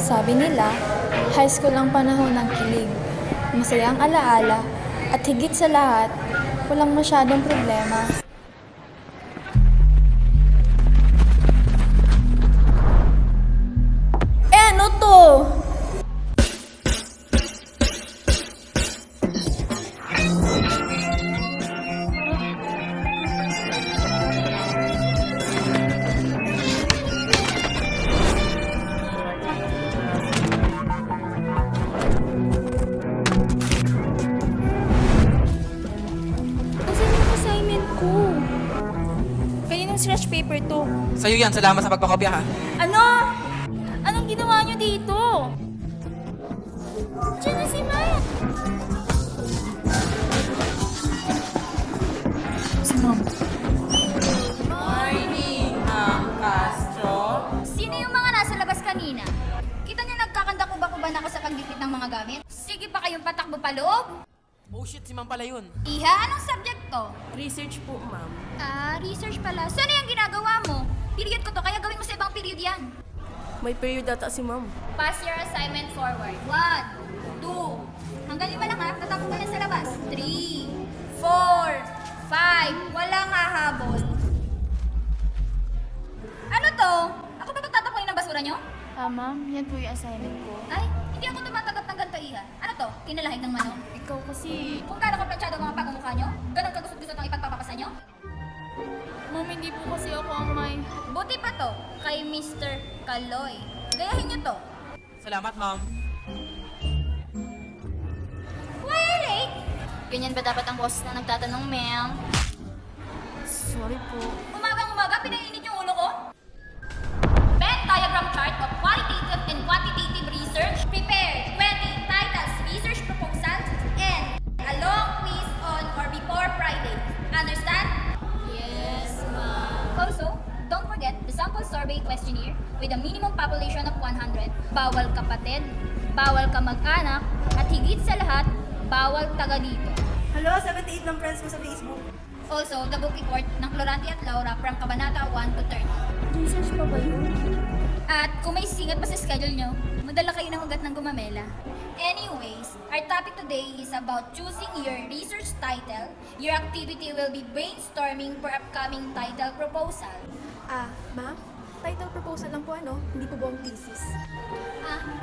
Sabi nila, high school ang panahon ng kilig, masayang alaala, at higit sa lahat, walang masyadong problema. Ano to? Scratch paper to. Sa'yo yan, salamat sa pagpakopya ha. Ano? Anong ginawa niyo dito? Diyan na si Maya. Si Ma'am. Morning, Ma'am Castro. Sino yung mga nasa labas kanina? Kita niyo nagkakanda-kuba-kuban ako sa pagdikit ng mga gamit? Sige pa kayong patakbo pa loob? Oh shit, si Ma'am pala yun. Iha, anong subject to? Research po, ma'am. Research pala. Saan yung ginagawa mo? Period ko to, kaya gawin mo sa ibang period yan. May period data si ma'am. Pass your assignment forward. 1, 2. Hanggang 5 lang ha. Tatapos ka yan sa labas. 3, 4, 5. Walang hahabol. Ano to? Ako ba magtatapunin ng basura nyo? Ma'am, yan po yung assignment ko. Ay, hindi ako tumatanggap ng ganito, Iha. Ano to? Kinalahig ng manok? Ikaw kasi... Kung gano'n kaplatsyado ang mga pagmumukha nyo, gano'n kagusto-gusto itong ipagpapapasa nyo? Ma'am, hindi po kasi ako ang may... Buti pa to, kay Mr. Kaloy. Gayahin nyo to. Salamat, Ma'am. Why are you late? Ganyan ba dapat ang boses na nagtatanong, ma'am? Sorry po. Umagang-umaga, pinainit yung ulo ko? Venn diagram chart of qualitative and quantitative research. Prepare 20 titles, research proposals, and a long quiz on or before Friday. Understand? Yes, ma'am. Also, don't forget the sample survey questionnaire with a minimum population of 100. Bawal kapatid, bawal kamag-anak, at higit sa lahat, bawal taga dito. Hello, 78 ng friends ko sa Facebook. Also, the book report ng Florante at Laura from Kabanata 1 to 30. Research pa ba yun? At kung may singat pa sa schedule nyo, madala kayo ng ugat ng gumamela. Anyways, our topic today is about choosing your research title. Your activity will be brainstorming for upcoming title proposal. Ma'am? Title proposal lang po hindi po buong thesis.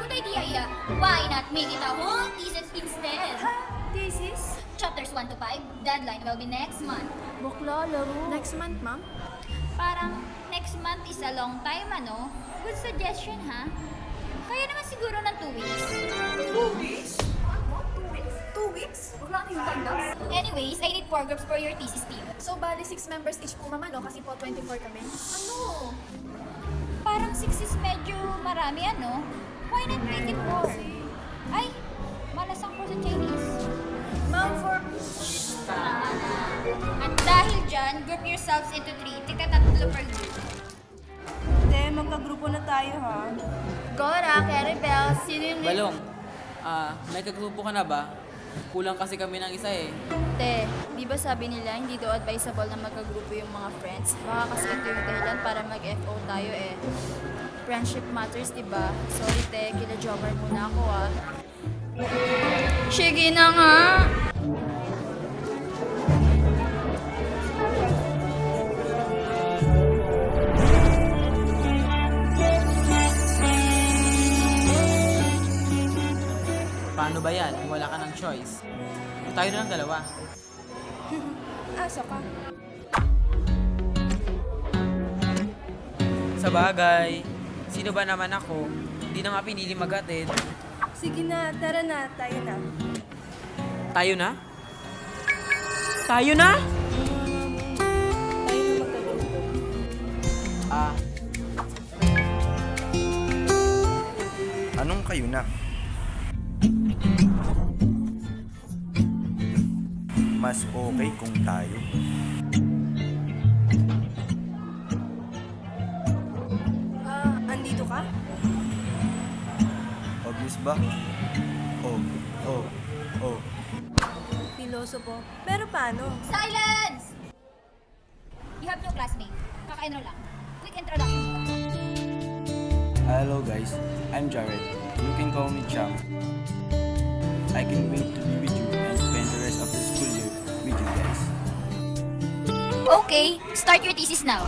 Good idea, Iya. Why not make it a whole thesis instead? Thesis? Chapters 1 to 5, deadline will be next month. Bakla, laro. Next month, ma'am? Parang next month is a long time, ano? Good suggestion, ha? Kaya naman siguro ng 2 weeks. 2 weeks? Ano? 2 weeks? 2 weeks? Wala na yung tanggap. Anyways, I need 4 groups for your thesis team. So, bali 6 members each po, ma'am, kasi po 24 kami. Ano? Parang 6 is medyo marami, ano? Why not make it 4? Ay, malasang po sa Chinese. Ma'am, for... At dahil dyan, group yourselves into 3. Tika-tatlo per group. magkagrupo na tayo ha. Gora, Caribel, sino yung... Balong, may kagrupo ka na ba? Kulang kasi kami ng isa eh. Te, di ba sabi nila hindi daw advisable na magkagrupo yung mga friends? Baka kasi ito yung dahilan para mag-FO tayo eh. Friendship matters, di ba? Sorry te, kila Jomar muna ako ah. Sige na nga! Paano ba yan? Wala ka ng choice. Tayo na lang dalawa. Asa ka? Sa bagay, sino ba naman ako? Hindi na nga pinili mag-attend. Sige na, tara na, tayo na. Tayo na? Tayo na? Tayo na magkagrupo. Anong kayo na? Mas okay kung tayo. Andito ka? Obvious ba? Oh. Pilosopo. Pero paano? Silence! You have no classmate. Kaka-enroll lang. Quick introduction. Hello guys, I'm Jared. You can call me Cham. I can wait to be with you and spend the rest of the school year with you guys. Okay, start your thesis now.